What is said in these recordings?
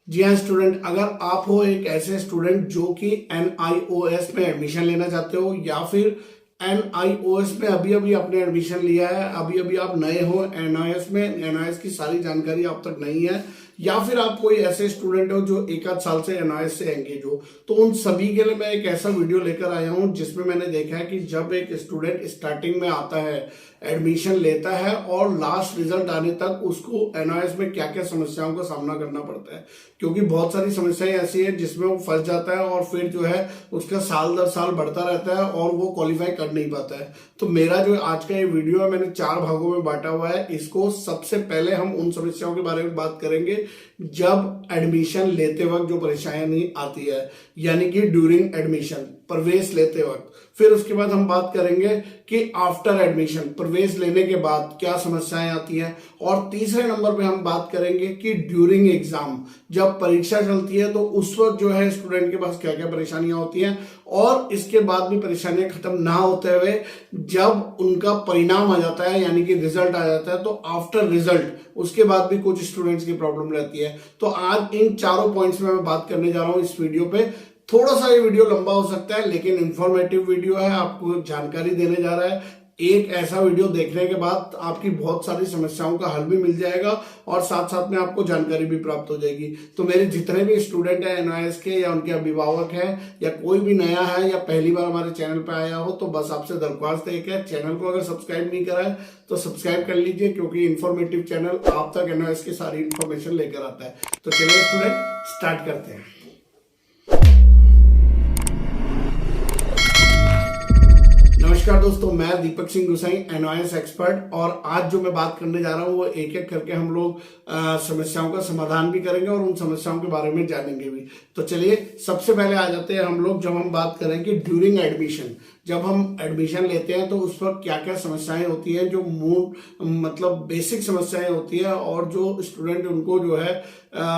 जी हाँ स्टूडेंट, अगर आप हो एक ऐसे स्टूडेंट जो कि NIOS में एडमिशन लेना चाहते हो या फिर NIOS में अभी अभी आपने एडमिशन लिया है, अभी अभी आप नए हो NIOS में, NIOS की सारी जानकारी आप तक नहीं है, या फिर आप कोई ऐसे स्टूडेंट हो जो एक आध साल से NIOS से एंगेज हो, तो उन सभी के लिए मैं एक ऐसा वीडियो लेकर आया हूं जिसमें मैंने देखा है कि जब एक स्टूडेंट स्टार्टिंग में आता है, एडमिशन लेता है और लास्ट रिजल्ट आने तक उसको NIOS में क्या क्या समस्याओं का सामना करना पड़ता है। क्योंकि बहुत सारी समस्याएं ऐसी है जिसमें वो फंस जाता है और फिर जो है उसका साल दर साल बढ़ता रहता है और वो क्वालिफाई कर नहीं पाता है। तो मेरा जो आज का ये वीडियो है मैंने 4 भागों में बांटा हुआ है। इसको सबसे पहले हम उन समस्याओं के बारे में बात करेंगे जब एडमिशन लेते वक्त जो परेशानी आती है, यानी कि ड्यूरिंग एडमिशन, प्रवेश लेते वक्त। फिर उसके बाद हम बात करेंगे कि आफ्टर एडमिशन, प्रवेश लेने के बाद क्या समस्याएं आती हैं। और तीसरे नंबर पे हम बात करेंगे कि ड्यूरिंग एग्जाम, जब परीक्षा चलती है तो उस वक्त जो है स्टूडेंट के पास क्या क्या परेशानियां होती हैं। और इसके बाद भी परेशानियां खत्म ना होते हुए जब उनका परिणाम आ जाता है, यानी कि रिजल्ट आ जाता है, तो आफ्टर रिजल्ट उसके बाद भी कुछ स्टूडेंट्स की प्रॉब्लम रहती है। तो आज इन चारों पॉइंट्स में मैं बात करने जा रहा हूं इस वीडियो पे। थोड़ा सा ये वीडियो लंबा हो सकता है लेकिन इंफॉर्मेटिव वीडियो है, आपको जानकारी देने जा रहा है। एक ऐसा वीडियो देखने के बाद आपकी बहुत सारी समस्याओं का हल भी मिल जाएगा और साथ साथ में आपको जानकारी भी प्राप्त हो जाएगी। तो मेरे जितने भी स्टूडेंट हैं NIOS के या उनके अभिभावक हैं या कोई भी नया है या पहली बार हमारे चैनल पे आया हो, तो बस आपसे दरख्वास्त है कि चैनल को अगर सब्सक्राइब नहीं करा है तो सब्सक्राइब कर लीजिए, क्योंकि इंफॉर्मेटिव चैनल आप तक NIOS की सारी इंफॉर्मेशन लेकर आता है। तो चलिए स्टूडेंट स्टार्ट करते हैं। नमस्कार दोस्तों, मैं दीपक सिंह गुसाई, NIOS एक्सपर्ट। और आज जो मैं बात करने जा रहा हूँ वो एक एक करके हम लोग समस्याओं का समाधान भी करेंगे और उन समस्याओं के बारे में जानेंगे भी। तो चलिए सबसे पहले आ जाते हैं हम लोग, जब हम बात करें कि ड्यूरिंग एडमिशन, जब हम एडमिशन लेते हैं तो उस वक्त क्या क्या समस्याएं होती हैं, जो मतलब बेसिक समस्याएं होती है और जो स्टूडेंट उनको जो है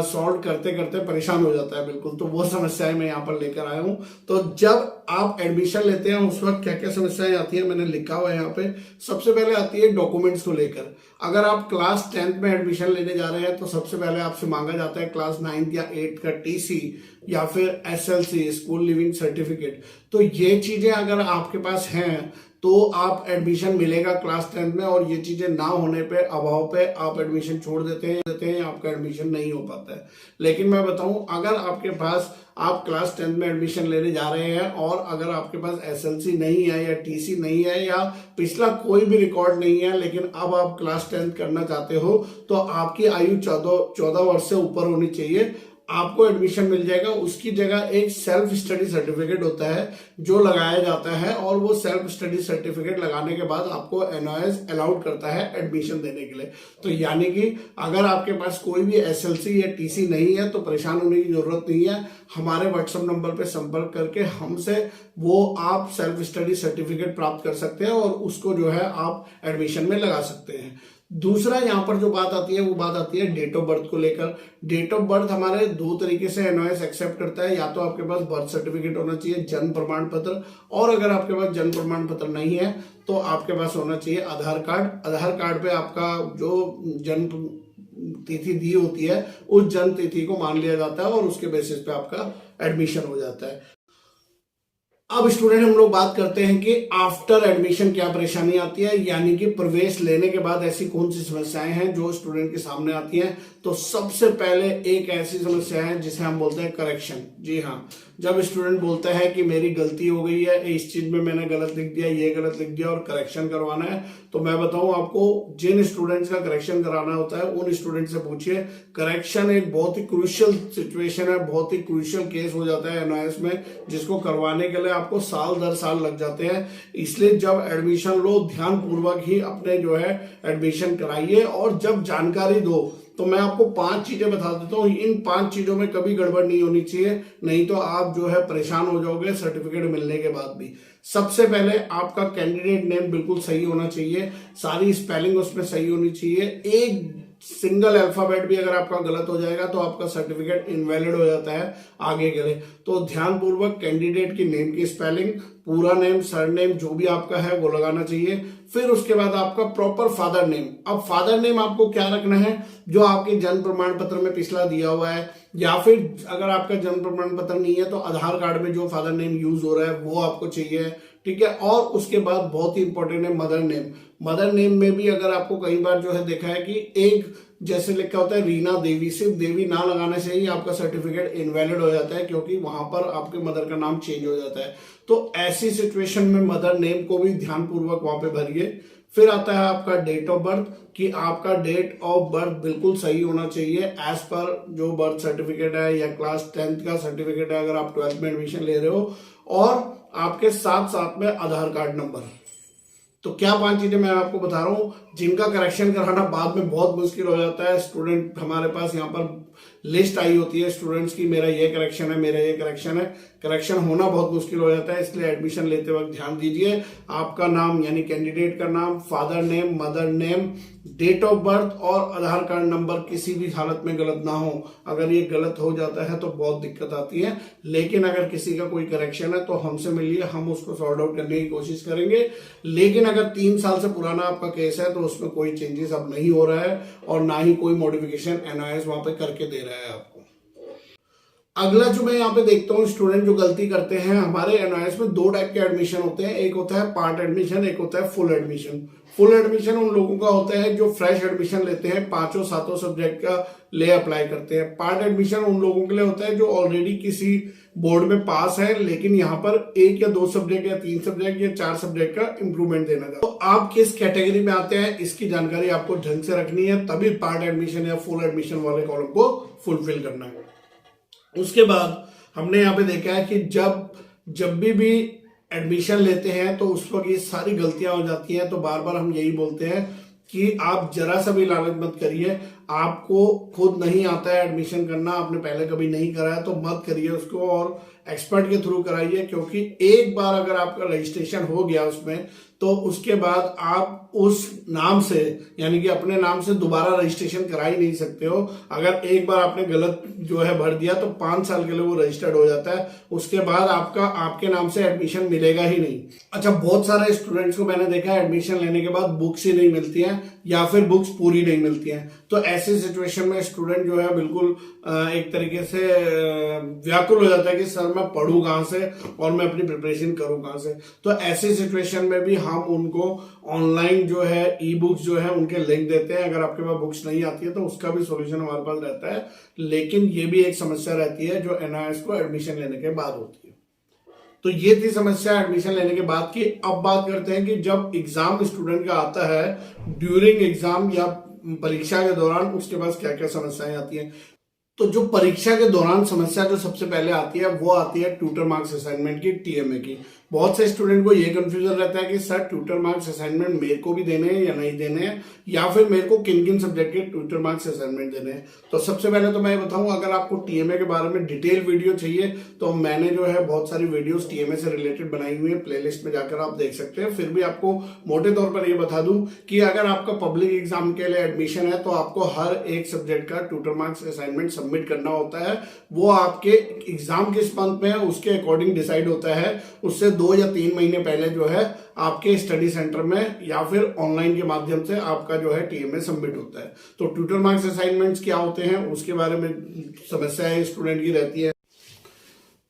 सॉल्व करते करते परेशान हो जाता है बिल्कुल। तो वो समस्याएं मैं यहाँ पर लेकर आया हूँ। तो जब आप एडमिशन लेते हैं उस वक्त क्या क्या समस्याएं आती है मैंने लिखा हुआ है यहाँ पे। सबसे पहले आती है डॉक्यूमेंट्स को लेकर। अगर आप क्लास 10th में एडमिशन लेने जा रहे हैं तो सबसे पहले आपसे मांगा जाता है क्लास 9th या 8th का TC या फिर SLC, स्कूल लिविंग सर्टिफिकेट। तो ये चीजें अगर आपके पास हैं तो आप एडमिशन मिलेगा क्लास 10th में, और ये चीजें ना होने पे, अभाव पे आप एडमिशन छोड़ देते हैं, आपका एडमिशन नहीं हो पाता है। लेकिन मैं बताऊं, अगर आपके पास, आप क्लास 10th में एडमिशन लेने जा रहे हैं और अगर आपके पास SLC नहीं है या TC नहीं है या पिछला कोई भी रिकॉर्ड नहीं है, लेकिन अब आप क्लास 10th करना चाहते हो, तो आपकी आयु 14 वर्ष से ऊपर होनी चाहिए, आपको एडमिशन मिल जाएगा। उसकी जगह एक सेल्फ स्टडी सर्टिफिकेट होता है जो लगाया जाता है, और वो सेल्फ स्टडी सर्टिफिकेट लगाने के बाद आपको NIOS अलाउड करता है एडमिशन देने के लिए। तो यानी कि अगर आपके पास कोई भी SLC या TC नहीं है तो परेशान होने की जरूरत नहीं है। हमारे व्हाट्सएप नंबर पे संपर्क करके हमसे वो आप सेल्फ स्टडी सर्टिफिकेट प्राप्त कर सकते हैं और उसको जो है आप एडमिशन में लगा सकते हैं। दूसरा यहाँ पर जो बात आती है वो बात आती है डेट ऑफ बर्थ को लेकर। डेट ऑफ बर्थ हमारे 2 तरीके से NIOS एक्सेप्ट करता है। या तो आपके पास बर्थ सर्टिफिकेट होना चाहिए, जन्म प्रमाण पत्र, और अगर आपके पास जन्म प्रमाण पत्र नहीं है तो आपके पास होना चाहिए आधार कार्ड। आधार कार्ड पे आपका जो जन्म तिथि दी होती है उस जन्म तिथि को मान लिया जाता है और उसके बेसिस पे आपका एडमिशन हो जाता है। अब स्टूडेंट हम लोग बात करते हैं कि आफ्टर एडमिशन क्या परेशानी आती है, यानी कि प्रवेश लेने के बाद ऐसी कौन सी समस्याएं हैं जो स्टूडेंट के सामने आती हैं। तो सबसे पहले एक ऐसी समस्या है जिसे हम बोलते हैं करेक्शन। जी हाँ, जब स्टूडेंट बोलता है कि मेरी गलती हो गई है, इस चीज में मैंने गलत लिख दिया, ये गलत लिख दिया और करेक्शन करवाना है, तो मैं बताऊं आपको, जिन स्टूडेंट्स का करेक्शन कराना होता है उन स्टूडेंट से पूछिए। करेक्शन एक बहुत ही क्रूशियल सिचुएशन है, बहुत ही क्रूशियल केस हो जाता है NIOS में, जिसको करवाने के लिए आपको साल दर साल लग जाते हैं। इसलिए जब एडमिशन लो ध्यान पूर्वक ही अपने जो है एडमिशन कराइए, और जब जानकारी दो तो मैं आपको 5 चीजें बता देता हूं। इन 5 चीजों में कभी गड़बड़ नहीं होनी चाहिए, नहीं तो आप जो है परेशान हो जाओगे सर्टिफिकेट मिलने के बाद भी। सबसे पहले आपका कैंडिडेट नेम बिल्कुल सही होना चाहिए, सारी स्पेलिंग उसमें सही होनी चाहिए। एक सिंगल अल्फाबेट भी अगर आपका गलत हो जाएगा तो आपका सर्टिफिकेट इनवैलिड हो जाता है आगे के लिए। तो ध्यानपूर्वक कैंडिडेट की नेम की स्पेलिंग, पूरा नेम, सरनेम जो भी आपका है वो लगाना चाहिए। फिर उसके बाद आपका प्रॉपर फादर नेम। अब फादर नेम आपको क्या रखना है, जो आपके जन्म प्रमाण पत्र में पिछला दिया हुआ है, या फिर अगर आपका जन्म प्रमाण पत्र नहीं है तो आधार कार्ड में जो फादर नेम यूज हो रहा है वो आपको चाहिए, ठीक है। और उसके बाद बहुत ही इंपॉर्टेंट है मदर नेम। मदर नेम में भी अगर आपको कई बार जो है देखा है कि एक जैसे लिखा होता है रीना देवी, सिर्फ देवी ना लगाने से ही आपका सर्टिफिकेट इनवैलिड हो जाता है, क्योंकि वहां पर आपके मदर का नाम चेंज हो जाता है। तो ऐसी सिचुएशन में मदर नेम को भी ध्यानपूर्वक वहां पे भरिए। फिर आता है आपका डेट ऑफ बर्थ, कि आपका डेट ऑफ बर्थ बिल्कुल सही होना चाहिए एज पर जो बर्थ सर्टिफिकेट है या क्लास 10th का सर्टिफिकेट है अगर आप 12th में एडमिशन ले रहे हो, और आपके साथ साथ में आधार कार्ड नंबर। तो क्या 5 चीजें मैं आपको बता रहा हूं जिनका करेक्शन कराना बाद में बहुत मुश्किल हो जाता है। स्टूडेंट हमारे पास यहाँ पर लिस्ट आई होती है स्टूडेंट्स की, मेरा ये करेक्शन है, मेरा ये करेक्शन है, करेक्शन होना बहुत मुश्किल हो जाता है। इसलिए एडमिशन लेते वक्त ध्यान दीजिए, आपका नाम यानी कैंडिडेट का नाम, father name, mother name, date of birth और आधार कार्ड नंबर किसी भी हालत में गलत ना हो। अगर ये गलत हो जाता है तो बहुत दिक्कत आती है, लेकिन अगर किसी का कोई करेक्शन है तो हमसे मिलिए, हम उसको सॉर्ट आउट करने की कोशिश करेंगे। लेकिन अगर 3 साल से पुराना आपका केस है तो उसमें कोई चेंजेस अब नहीं हो रहा है और ना ही कोई मॉडिफिकेशन एनआईएस वहां पे करके दे रहा है आपको। अगला जो मैं यहाँ पे देखता हूँ स्टूडेंट जो गलती करते हैं, हमारे एनआईएस में 2 टाइप के एडमिशन होते हैं, एक होता है पार्ट एडमिशन, एक होता है फुल एडमिशन। फुल एडमिशन उन लोगों का होता है जो फ्रेश एडमिशन लेते हैं, 5 सब्जेक्ट का ले अप्लाई करते हैं। पार्ट एडमिशन उन लोगों के लिए होता है जो ऑलरेडी किसी बोर्ड में पास है, लेकिन यहाँ पर 1 या 2 सब्जेक्ट या 3 सब्जेक्ट या 4 सब्जेक्ट का इंप्रूवमेंट देना था। तो आप किस कैटेगरी में आते हैं इसकी जानकारी आपको ढंग से रखनी है, तभी पार्ट एडमिशन या फुल एडमिशन वाले कॉलम को फुलफिल करना है। उसके बाद हमने यहाँ पे देखा है कि जब भी एडमिशन लेते हैं तो उस वक्त ये सारी गलतियां हो जाती हैं। तो बार बार हम यही बोलते हैं कि आप जरा सा भी लालच मत करिए। आपको खुद नहीं आता है एडमिशन करना, आपने पहले कभी नहीं करा है तो मत करिए उसको, और एक्सपर्ट के थ्रू कराइए। क्योंकि एक बार अगर आपका रजिस्ट्रेशन हो गया उसमें, तो उसके बाद आप उस नाम से यानी कि अपने नाम से दोबारा रजिस्ट्रेशन करा ही नहीं सकते हो। अगर एक बार आपने गलत जो है भर दिया तो 5 साल के लिए वो रजिस्टर्ड हो जाता है, उसके बाद आपके नाम से एडमिशन मिलेगा ही नहीं। अच्छा, बहुत सारे स्टूडेंट्स को मैंने देखा है एडमिशन लेने के बाद बुक्स ही नहीं मिलती हैं या फिर बुक्स पूरी नहीं मिलती हैं। तो ऐसी सिचुएशन में स्टूडेंट जो है बिल्कुल एक तरीके से व्याकुल हो जाता है कि सर मैं पढ़ूं कहां से और मैं अपनी प्रिपरेशन करूं कहां से। तो ऐसी सिचुएशन में भी हम उनको ऑनलाइन जो है ई बुक्स जो है उनके लिंक देते हैं। अगर आपके पास बुक्स नहीं आती है तो उसका भी सॉल्यूशन हमारे पास रहता है, लेकिन ये भी एक समस्या रहती है जो एनआईएस को एडमिशन लेने के बाद होती है। तो ये थी समस्या एडमिशन लेने के बाद की। अब बात करते हैं कि जब एग्जाम स्टूडेंट का आता है, ड्यूरिंग एग्जाम या परीक्षा के दौरान उसके पास क्या क्या समस्याएं आती हैं। तो जो परीक्षा के दौरान समस्या जो सबसे पहले आती है वो आती है ट्यूटर मार्क्स असाइनमेंट की, टीएमए की। बहुत से स्टूडेंट को ये कंफ्यूजन रहता है कि सर ट्यूटर मार्क्स असाइनमेंट मेरे को भी देने हैं या नहीं देने हैं, या फिर मेरे को किन किन सब्जेक्ट के ट्यूटर मार्क्स असाइनमेंट देने हैं। तो सबसे पहले तो मैं ये बताऊं, अगर आपको टीएमए के बारे में डिटेल वीडियो चाहिए तो मैंने जो है बहुत सारी वीडियोस टीएमए से रिलेटेड बनाई हुई है, प्लेलिस्ट में जाकर आप देख सकते हैं। फिर भी आपको मोटे तौर पर ये बता दूं कि अगर आपका पब्लिक एग्जाम के लिए एडमिशन है तो आपको हर एक सब्जेक्ट का ट्यूटर मार्क्स असाइनमेंट सबमिट करना होता है। वो आपके एग्जाम किस मंथ में है उसके अकॉर्डिंग डिसाइड होता है। उससे 2 या 3 महीने पहले जो है आपके स्टडी सेंटर में या फिर ऑनलाइन के माध्यम से आपका जो है टीएमए सबमिट होता है। तो ट्यूटर मार्क्स असाइनमेंट्स क्या होते हैं उसके बारे में समस्या स्टूडेंट की रहती है।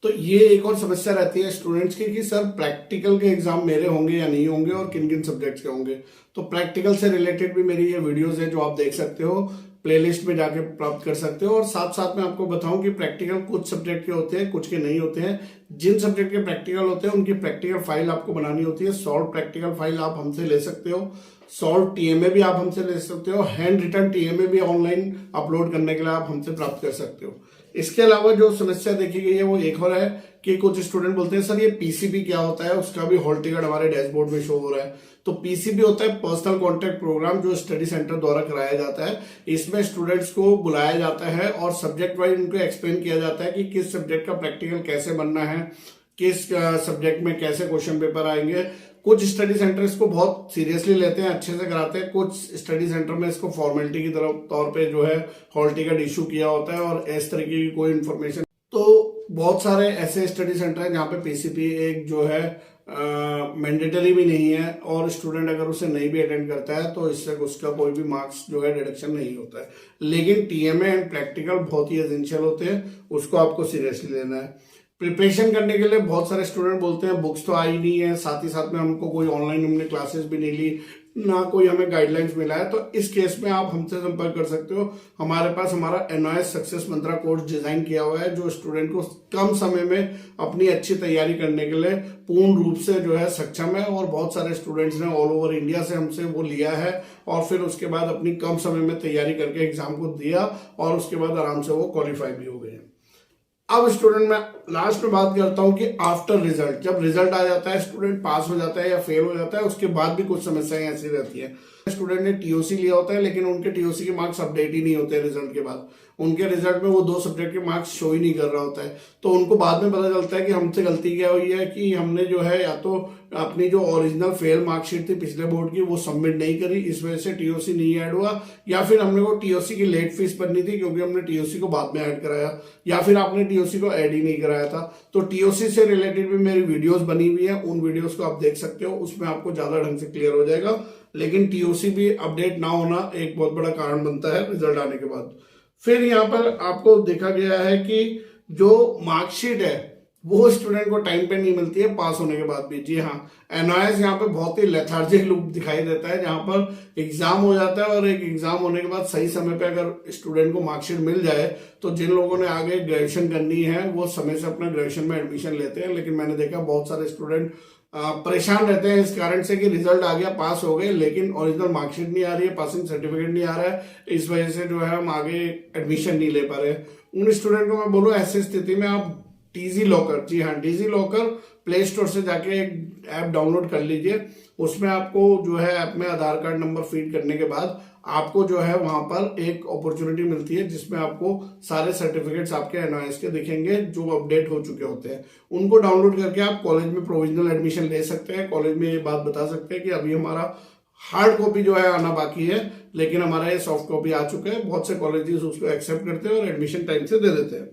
तो ये एक और समस्या रहती है स्टूडेंट्स की कि सर प्रैक्टिकल के एग्जाम मेरे होंगे या नहीं होंगे और किन किन सब्जेक्ट्स के होंगे। तो प्रैक्टिकल से रिलेटेड भी मेरी ये वीडियोस है जो आप देख सकते हो, प्लेलिस्ट में जाके प्राप्त कर सकते हो। और साथ साथ में आपको बताऊं कि प्रैक्टिकल कुछ सब्जेक्ट के होते हैं, कुछ के नहीं होते हैं। जिन सब्जेक्ट के प्रैक्टिकल होते हैं उनकी प्रैक्टिकल फाइल आपको बनानी होती है। सॉल्व प्रैक्टिकल फाइल आप हमसे ले सकते हो, सॉल्व टीएमए भी आप हमसे ले सकते हो, हैंड रिटन टीएमए भी ऑनलाइन अपलोड करने के लिए आप हमसे प्राप्त कर सकते हो। इसके अलावा जो समस्या देखी गई है वो एक और है कि कुछ स्टूडेंट बोलते हैं सर ये पीसीबी क्या होता है, उसका भी हॉल टिकट हमारे डैशबोर्ड में शो हो रहा है। तो पीसीबी होता है पर्सनल कॉन्टैक्ट प्रोग्राम, जो स्टडी सेंटर द्वारा कराया जाता है। इसमें स्टूडेंट्स को बुलाया जाता है और सब्जेक्ट वाइज उनको एक्सप्लेन किया जाता है कि किस सब्जेक्ट का प्रैक्टिकल कैसे बनना है, किस सब्जेक्ट में कैसे क्वेश्चन पेपर आएंगे। कुछ स्टडी सेंटर इसको बहुत सीरियसली लेते हैं, अच्छे से कराते हैं। कुछ स्टडी सेंटर में इसको फॉर्मेलिटी की तरफ तौर पे जो है हॉल टिकट इशू किया होता है और इस तरीके की कोई इन्फॉर्मेशन। तो बहुत सारे ऐसे स्टडी सेंटर हैं जहाँ पे पीसीबी एक जो है मैंडेटरी भी नहीं है, और स्टूडेंट अगर उसे नहीं भी अटेंड करता है तो इससे उसका कोई भी मार्क्स जो है डिडक्शन नहीं होता है। लेकिन टीएमए एंड प्रैक्टिकल बहुत ही एसेंशियल होते हैं, उसको आपको सीरियसली लेना है। प्रिपरेशन करने के लिए बहुत सारे स्टूडेंट बोलते हैं बुक्स तो आई नहीं है, साथ ही साथ में हमको कोई ऑनलाइन हमने क्लासेस भी नहीं ली, ना कोई हमें गाइडलाइंस मिला है। तो इस केस में आप हमसे संपर्क कर सकते हो। हमारे पास हमारा NOS सक्सेस मंत्रा कोर्स डिजाइन किया हुआ है, जो स्टूडेंट को कम समय में अपनी अच्छी तैयारी करने के लिए पूर्ण रूप से जो है सक्षम है। और बहुत सारे स्टूडेंट्स ने ऑल ओवर इंडिया से हमसे वो लिया है, और फिर उसके बाद अपनी कम समय में तैयारी करके एग्जाम को दिया, और उसके बाद आराम से वो क्वालिफाई भी हो गए। अब स्टूडेंट में लास्ट में बात करता हूं कि आफ्टर रिजल्ट, जब रिजल्ट आ जाता है, स्टूडेंट पास हो जाता है या फेल हो जाता है, उसके बाद भी कुछ समस्याएं ऐसी रहती है। स्टूडेंट ने टीओसी लिया होता है, लेकिन उनके टीओसी के मार्क्स अपडेट ही नहीं होते रिजल्ट के बाद। उनके रिजल्ट में वो 2 सब्जेक्ट के मार्क्स शो ही नहीं कर रहा होता है। तो उनको बाद में पता चलता है कि हमसे गलती क्या हुई है, कि हमने जो है या तो अपनी जो ओरिजिनल फेल मार्कशीट थी पिछले बोर्ड की वो सबमिट नहीं करी, इस वजह से टीओसी नहीं ऐड हुआ, या फिर हमने वो टीओसी की लेट फीस भरनी थी क्योंकि हमने टीओसी को बाद में ऐड कराया, या फिर आपने टीओसी को ऐड ही नहीं कराया था। तो टीओसी से रिलेटेड भी मेरी वीडियोस बनी हुई है, उन वीडियोस को आप देख सकते हो, उसमें आपको ज्यादा ढंग से क्लियर हो जाएगा। लेकिन टीओसी भी अपडेट ना होना एक बहुत बड़ा कारण बनता है रिजल्ट आने के बाद। फिर यहाँ पर आपको देखा गया है कि जो मार्कशीट है वो स्टूडेंट को टाइम पे नहीं मिलती है पास होने के बाद भी। जी हाँ, NOS यहाँ पे बहुत ही लेथार्जिक लुक दिखाई देता है, जहां पर एग्जाम हो जाता है और एक एग्जाम होने के बाद सही समय पे अगर स्टूडेंट को मार्कशीट मिल जाए तो जिन लोगों ने आगे ग्रेजुएशन करनी है वो समय से अपना ग्रेजुएशन में एडमिशन लेते हैं। लेकिन मैंने देखा बहुत सारे स्टूडेंट परेशान रहते हैं इस कारण से कि रिजल्ट आ गया, पास हो गए, लेकिन ओरिजिनल मार्कशीट नहीं आ रही है, पासिंग सर्टिफिकेट नहीं आ रहा है, इस वजह से जो है हम आगे एडमिशन नहीं ले पा रहे। उन स्टूडेंट को मैं बोलूँ ऐसी स्थिति में आप डिजी लॉकर, जी हाँ डिजी लॉकर प्ले स्टोर से जाके एक ऐप डाउनलोड कर लीजिए। उसमें आपको जो है ऐप में आधार कार्ड नंबर फीड करने के बाद आपको जो है वहां पर एक अपॉर्चुनिटी मिलती है जिसमें आपको सारे सर्टिफिकेट्स आपके NOS के दिखेंगे जो अपडेट हो चुके होते हैं। उनको डाउनलोड करके आप कॉलेज में प्रोविजनल एडमिशन ले सकते हैं। कॉलेज में ये बात बता सकते हैं कि अभी हमारा हार्ड कॉपी जो है आना बाकी है, लेकिन हमारा ये सॉफ्ट कॉपी आ चुका है। बहुत से कॉलेजेस उसको एक्सेप्ट करते हैं और एडमिशन टाइम से दे देते हैं।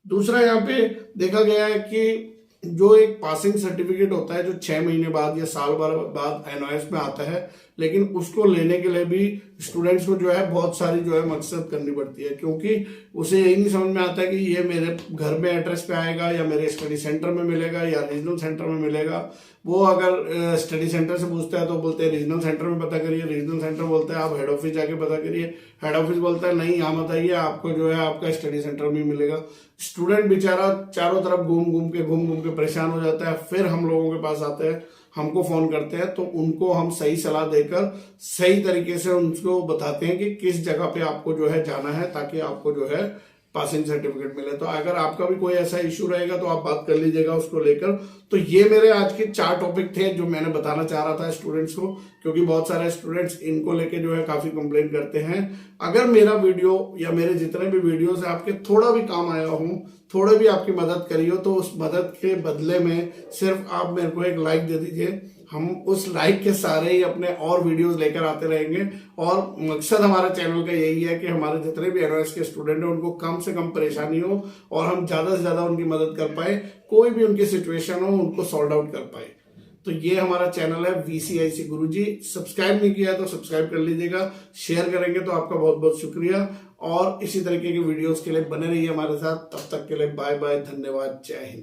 दूसरा यहाँ पे देखा गया है कि जो एक पासिंग सर्टिफिकेट होता है जो 6 महीने बाद या साल भर बाद NOS में आता है, लेकिन उसको लेने के लिए भी स्टूडेंट्स को जो है बहुत सारी जो है मकसद करनी पड़ती है, क्योंकि उसे यही नहीं समझ में आता है कि ये मेरे घर में एड्रेस पे आएगा या मेरे स्टडी सेंटर में मिलेगा या रीजनल सेंटर में मिलेगा। वो अगर स्टडी सेंटर से पूछता है तो बोलते हैं रीजनल सेंटर में पता करिए, रीजनल सेंटर बोलता है आप हेड ऑफिस जाके पता करिए, हेड ऑफिस बोलता है नहीं यहाँ मत आइए, आपको जो है आपका स्टडी सेंटर में मिलेगा। स्टूडेंट बेचारा चारों तरफ घूम घूम के परेशान हो जाता है। फिर हम लोगों के पास आते हैं, हमको फोन करते हैं, तो उनको हम सही सलाह देकर सही तरीके से उनको बताते हैं कि किस जगह पे आपको जो है जाना है ताकि आपको जो है पासिंग सर्टिफिकेट मिले। तो अगर आपका भी कोई ऐसा इशू रहेगा तो आप बात कर लीजिएगा उसको लेकर। तो ये मेरे आज के 4 टॉपिक थे जो मैंने बताना चाह रहा था स्टूडेंट्स को, क्योंकि बहुत सारे स्टूडेंट्स इनको लेके जो है काफी कंप्लेन करते हैं। अगर मेरा वीडियो या मेरे जितने भी वीडियोस है आपके थोड़ा भी काम आया हो, थोड़े भी आपकी मदद करी हो, तो उस मदद के बदले में सिर्फ आप मेरे को एक लाइक दे दीजिए। हम उस लाइक के सारे ही अपने और वीडियोस लेकर आते रहेंगे। और मकसद हमारा चैनल का यही है कि हमारे जितने भी NOS के स्टूडेंट हैं उनको कम से कम परेशानी हो और हम ज्यादा से ज्यादा उनकी मदद कर पाए, कोई भी उनकी सिचुएशन हो उनको सॉल्व आउट कर पाए। तो ये हमारा चैनल है VCIC गुरुजी। सब्सक्राइब नहीं किया तो सब्सक्राइब कर लीजिएगा, शेयर करेंगे तो आपका बहुत बहुत शुक्रिया। और इसी तरीके की वीडियोस के लिए बने रहिए हमारे साथ। तब तक के लिए बाय बाय, धन्यवाद, जय हिंद।